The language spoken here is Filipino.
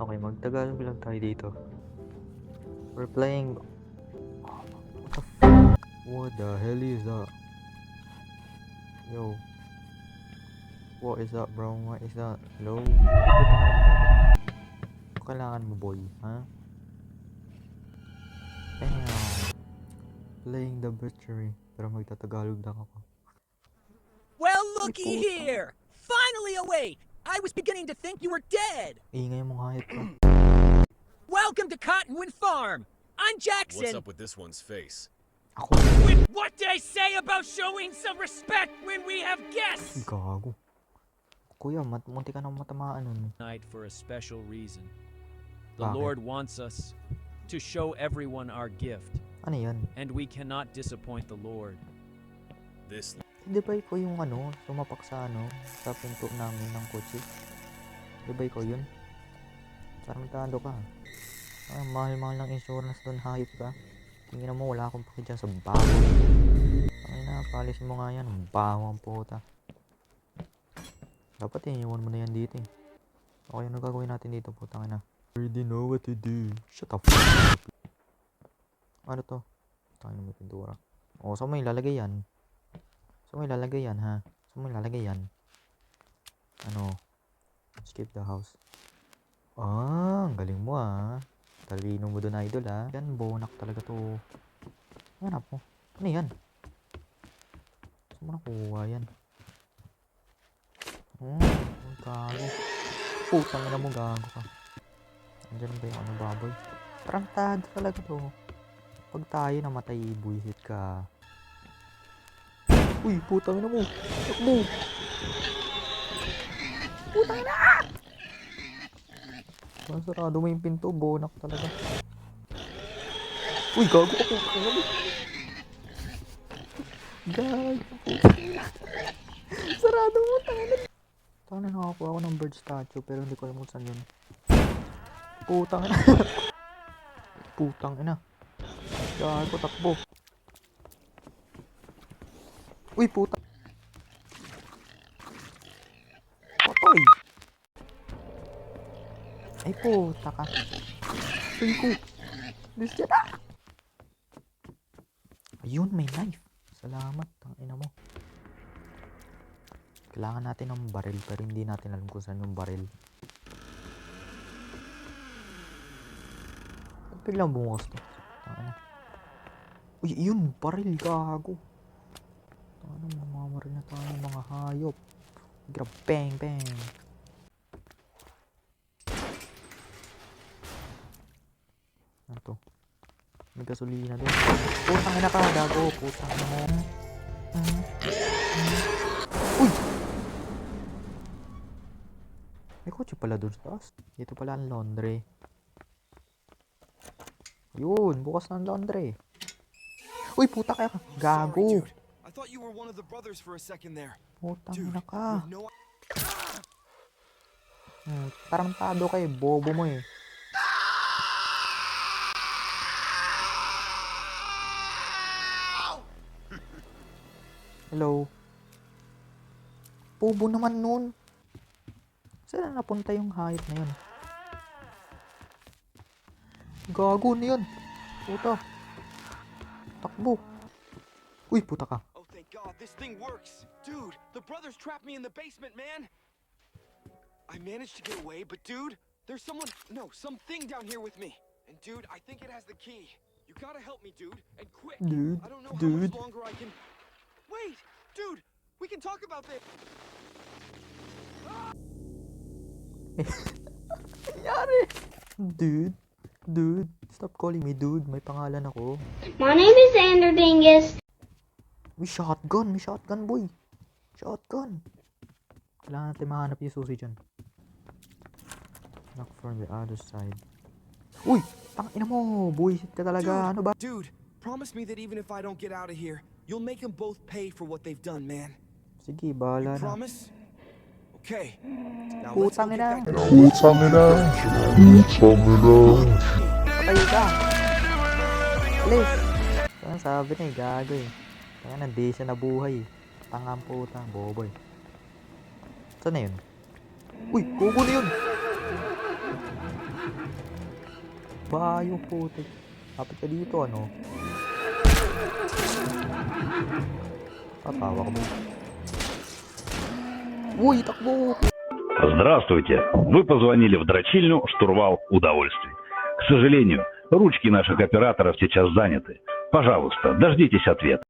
Okay, magtagalog lang tayo dito. We're playing... What the hell is that? Yo. What is that, bro? What is that? Hello? Kailangan mo, boy, ha? Damn. Playing the butchery. Pero magtatagalog lang ako. Well, looky here! Finally awake! I was beginning to think you were dead! Ingay mong hayop ka. Welcome to Cottonwood Farm! I'm Jackson! What's up with this one's face? Ako. With what did I say about showing some respect when we have guests? Gago. Kuya, munti ka nang matamaan nun. Tonight for a special reason. The Bakit? Lord wants us to show everyone our gift, Ano yan? and we cannot disappoint the Lord. This Di ba ikaw yung sumapak sa sa pinto namin ng kotse? Di ba ikaw yun? Tarantado ka. Ay, mahal-mahal ng insurance doon, hayop ka. Tingnan mo, wala akong paki dyan sa bago. Ay na, palis mo nga yan. Ang baho ang puta. Dapat iniwan mo na yan dito eh. Okay, ano gagawin natin dito, putang ina? Already know what to do. Shut up. Ano to? Tangin na may pintura. O, saan mo ilalagay yan? Saan mo ilalagay yan, ha? Saan mo ilalagay yan? Ano? Skip the house. Ah, ang galing mo ah. Talino mo doon, idol ah. Yan, bonak talaga to. Hanap mo. Ano yan? Saan mo nakuha yan? Gago. Putang ina mo, gago ka. Andyan ba yung baboy? Tarantado talaga to. Pag tayo namatay, buisit ka. Uy, putang ina mo. Takbo. Putang ina! Masarado mo yung pinto, bonak talaga. Uy, gago ka, putang ina mo. Gago, putang ina. Sarado mo, tanga. Tanga na, nakakuha ako ng bird statue, pero hindi ko alam kung saan yun. Putang ina. Putang ina. Gago, takbo. Uy, puta. Patay. Ay, puta ka. Uy ko. Bilis dyan ah. Ayun, may knife. Salamat. Tangina mo. Kailangan natin ng baril, pero hindi natin alam kung saan yung baril. Biglang bumukas to. Tangina. Uy, yun. Baril. Gago. Ano, mamamaril na tayo mga hayop. Grab, bang, bang. Ano to? May gasolina doon. Putang ina ka, gago. Putang ina mo. Uy! May kotse pala doon sa taas. Dito pala ang laundry. Yun, bukas na ang laundry. Uy, puta ka. Gago. I thought you were one of the brothers for a second there. Putang Dude, ina ka. with no Tarantado ka eh. Bobo mo eh. Hello. Bobo naman nun. Saan na napunta yung hayop na yun? Gago na yun. Puta. Takbo. Uy, puta ka. Oh, thank God, this thing works. Dude, the brothers trapped me in the basement, man. I managed to get away, but dude, there's something down here with me. And dude, I think it has the key. You gotta help me, dude, and quick. Dude, I don't know how much longer I can... Wait, dude, we can talk about this. Nangyari? Dude, stop calling me dude. May pangalan ako. My name is Xander Dingus. May shotgun boy. Shotgun. Kailangan natin mahanap yung susi dyan. Knock from the other side. Uy! Tangina mo! Buisit ka talaga. Ano ba? Dude, promise me that even if I don't get out of here, you'll make them both pay for what they've done, man. Sige, bahala na. Promise? Okay. Now let's go Putang get ina. back to Patay ka. Please. Kaya sabi na eh, gago eh. Kaya hindi siya nabuhay eh. Tangang putang, boboy. Saan na yun? Uy, kuko na yun. Bayo putik. Kapit ka dito, ano? Tatawa ka ba? Uy, takbo! Здравствуйте. Вы позвонили в дрочильню «Штурвал удовольствий». К сожалению, ручки наших операторов сейчас заняты. Пожалуйста, дождитесь ответа.